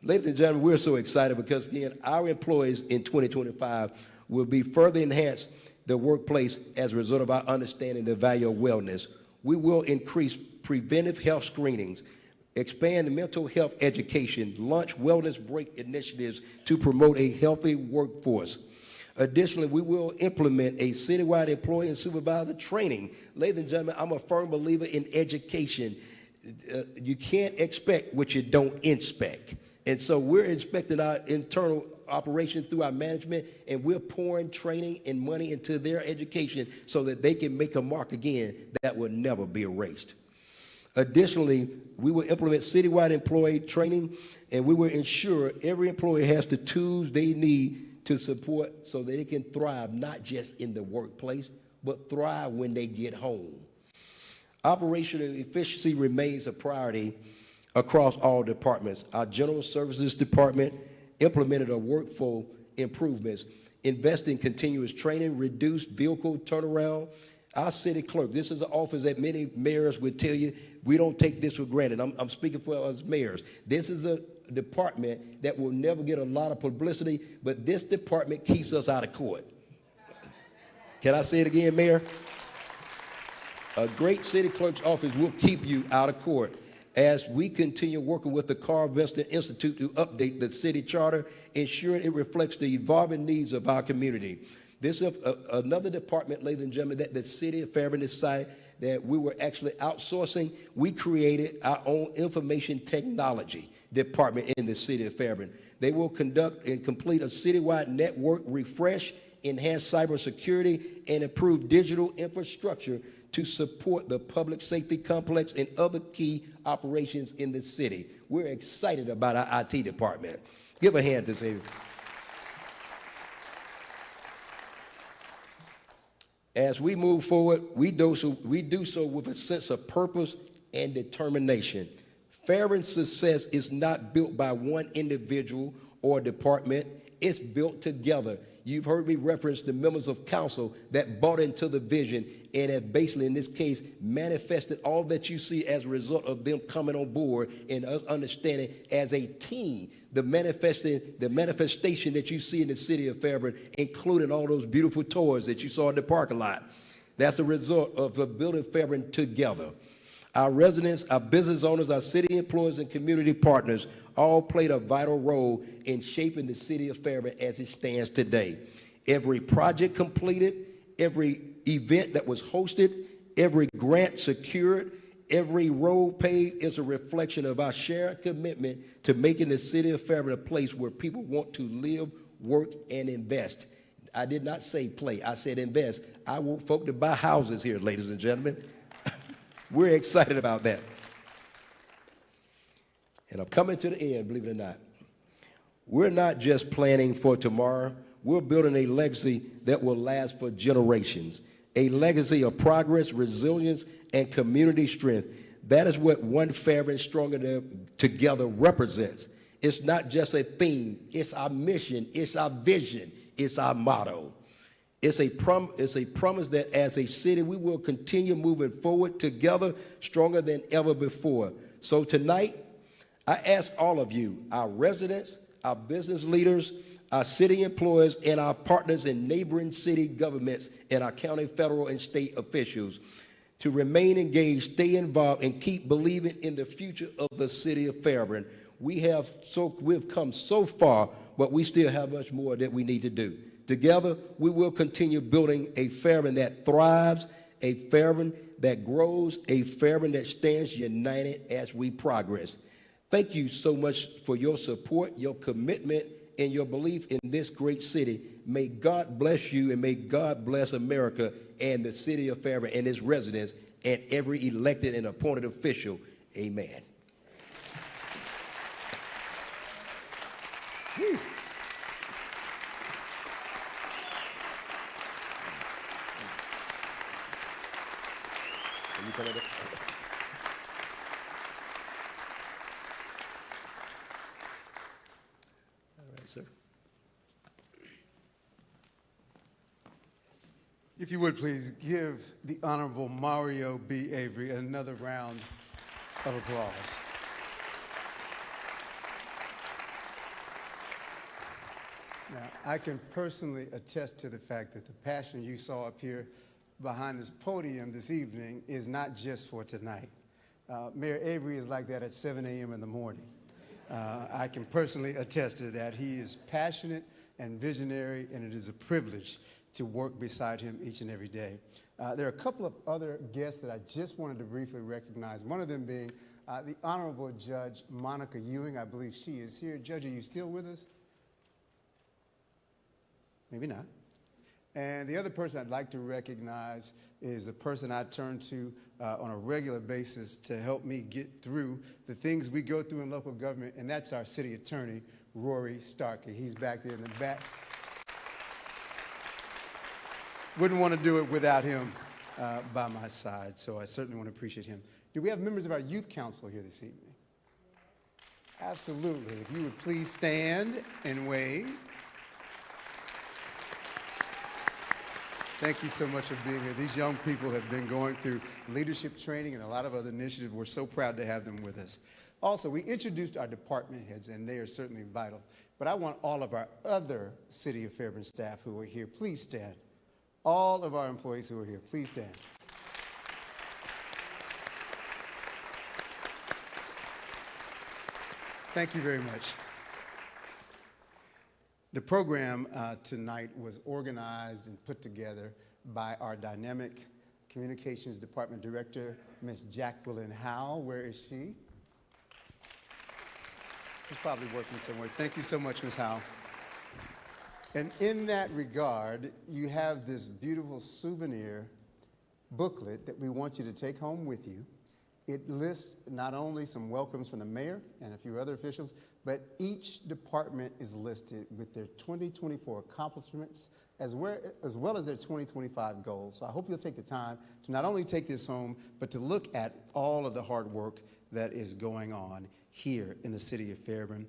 Speaker 7: Ladies and gentlemen, we're so excited because, again, our employees in 2025 will be further enhance the workplace as a result of our understanding the value of wellness. We will increase preventive health screenings, expand mental health education, launch wellness break initiatives to promote a healthy workforce. Additionally, we will implement a citywide employee and supervisor training. Ladies and gentlemen, I'm a firm believer in education. You can't expect what you don't inspect. And so we're inspecting our internal operations through our management, and we're pouring training and money into their education so that they can make a mark again that will never be erased. Additionally, we will implement citywide employee training, and we will ensure every employee has the tools they need to support so that they can thrive not just in the workplace, but thrive when they get home. Operational efficiency remains a priority across all departments. Our General Services Department implemented a workflow improvements, invest in continuous training, reduced vehicle turnaround. Our city clerk, this is an office that many mayors would tell you, we don't take this for granted. I'm speaking for us mayors. This is a department that will never get a lot of publicity, but this department keeps us out of court. Can I say it again, Mayor? A great city clerk's office will keep you out of court as we continue working with the Carl Vesta Institute to update the city charter, ensuring it reflects the evolving needs of our community. This is another department, ladies and gentlemen, that the city of Fairburn decided that we were actually outsourcing. We created our own information technology department in the city of Fairburn. They will conduct and complete a citywide network refresh, enhance cybersecurity, and improve digital infrastructure to support the public safety complex and other key operations in the city. We're excited about our IT department. Give a hand to Avery. As we move forward, we do so with a sense of purpose and determination. Fairburn's success is not built by one individual or department. It's built together. You've heard me reference the members of council that bought into the vision and have basically, in this case, manifested all that you see as a result of them coming on board and us understanding as a team the manifestation that you see in the city of Fairburn, including all those beautiful toys that you saw in the parking lot. That's a result of building Fairburn together. Our residents, our business owners, our city employees, and community partners all played a vital role in shaping the city of Fairburn as it stands today. every project completed, every event that was hosted, every grant secured, every road paved is a reflection of our shared commitment to making the city of Fairburn a place where people want to live, work, and invest. I did not say play, I said invest. I want folk to buy houses here, ladies and gentlemen. We're excited about that. And I'm coming to the end, believe it or not. We're not just planning for tomorrow. We're building a legacy that will last for generations. A legacy of progress, resilience, and community strength. That is what One Fairburn Stronger Together represents. It's not just a theme. It's our mission. It's our vision. It's our motto. It's a promise that as a city, we will continue moving forward together stronger than ever before. So tonight, I ask all of you, our residents, our business leaders, our city employees, and our partners in neighboring city governments and our county, federal, and state officials to remain engaged, stay involved, and keep believing in the future of the city of Fairburn. We've come so far, but we still have much more that we need to do. Together, we will continue building a Fairburn that thrives, a Fairburn that grows, a Fairburn that stands united as we progress. Thank you so much for your support, your commitment, and your belief in this great city. May God bless you, and may God bless America and the city of Fairburn and its residents and every elected and appointed official. Amen. Whew. Can you come up? All right, sir.
Speaker 1: If you would please give the Honorable Mario B. Avery another round of applause. Now, I can personally attest to the fact that the passion you saw up here behind this podium this evening is not just for tonight. Mayor Avery is like that at 7 a.m. in the morning. I can personally attest to that. He is passionate and visionary, and it is a privilege to work beside him each and every day. There are a couple of other guests that I just wanted to briefly recognize, one of them being the Honorable Judge Monica Ewing. I believe she is here. Judge, are you still with us? Maybe not. And the other person I'd like to recognize is a person I turn to on a regular basis to help me get through the things we go through in local government, and that's our city attorney, Rory Starkey. He's back there in the back. Wouldn't want to do it without him by my side, so I certainly want to appreciate him. Do we have members of our youth council here this evening? Absolutely. If you would please stand and wave. Thank you so much for being here. These young people have been going through leadership training and a lot of other initiatives. We're so proud to have them with us. Also, we introduced our department heads, and they are certainly vital. But I want all of our other City of Fairburn staff who are here, please stand. All of our employees who are here, please stand. Thank you very much. The program tonight was organized and put together by our dynamic communications department director, Ms. Jacqueline Howe. Where is she? She's probably working somewhere. Thank you so much, Ms. Howe. And in that regard, you have this beautiful souvenir booklet that we want you to take home with you. It lists not only some welcomes from the mayor and a few other officials, but each department is listed with their 2024 accomplishments as well as their 2025 goals. So I hope you'll take the time to not only take this home, but to look at all of the hard work that is going on here in the city of Fairburn.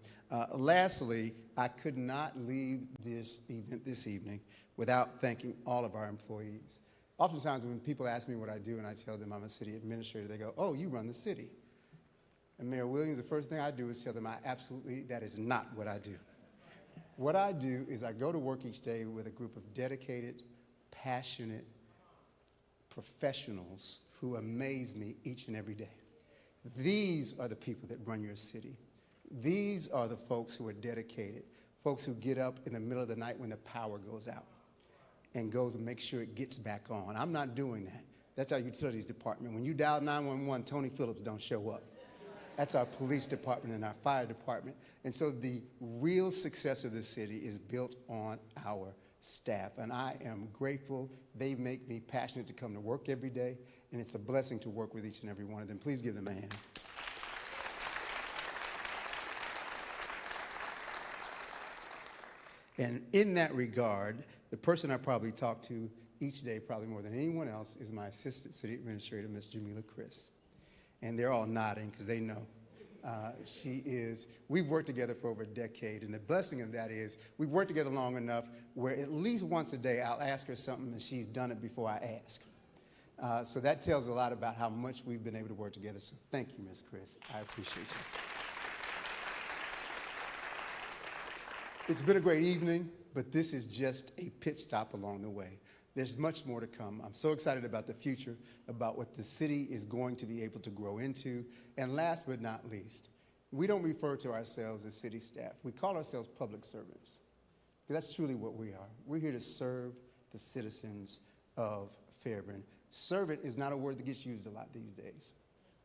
Speaker 1: Lastly, I could not leave this event this evening without thanking all of our employees. Oftentimes when people ask me what I do and I tell them I'm a city administrator, they go, "Oh, you run the city." And Mayor Williams, the first thing I do is tell them that is not what I do. What I do is I go to work each day with a group of dedicated, passionate professionals who amaze me each and every day. These are the people that run your city. These are the folks who are dedicated, folks who get up in the middle of the night when the power goes out. and goes and makes sure it gets back on. I'm not doing that. That's our utilities department. When you dial 911, Tony Phillips don't show up. That's our police department and our fire department. And so the real success of the city is built on our staff. And I am grateful. They make me passionate to come to work every day. And it's a blessing to work with each and every one of them. Please give them a hand. And in that regard, the person I probably talk to each day, probably more than anyone else, is my assistant city administrator, Ms. Jamila Chris. And they're all nodding because they know. We've worked together for over a decade, and the blessing of that is we've worked together long enough where at least once a day I'll ask her something and she's done it before I ask. So that tells a lot about how much we've been able to work together. So thank you, Ms. Chris. I appreciate you. It's been a great evening, but this is just a pit stop along the way. There's much more to come. I'm so excited about the future, about what the city is going to be able to grow into. And last but not least, we don't refer to ourselves as city staff. We call ourselves public servants. That's truly what we are. We're here to serve the citizens of Fairburn. Servant is not a word that gets used a lot these days,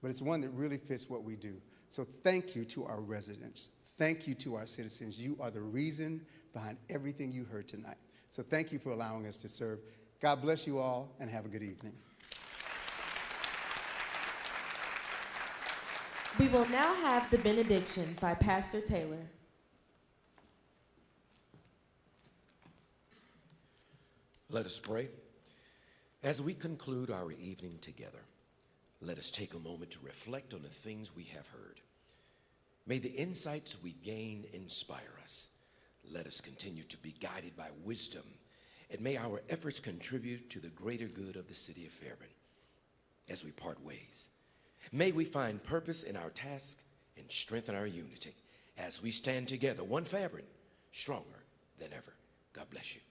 Speaker 1: but it's one that really fits what we do. So thank you to our residents. Thank you to our citizens. You are the reason behind everything you heard tonight. So thank you for allowing us to serve. God bless you all, and have a good evening.
Speaker 3: We will now have the benediction by Pastor Taylor.
Speaker 2: Let us pray. As we conclude our evening together, let us take a moment to reflect on the things we have heard. May the insights we gain inspire us. Let us continue to be guided by wisdom, and may our efforts contribute to the greater good of the city of Fairburn. As we part ways, may we find purpose in our task and strengthen our unity as we stand together, one Fairburn, stronger than ever. God bless you.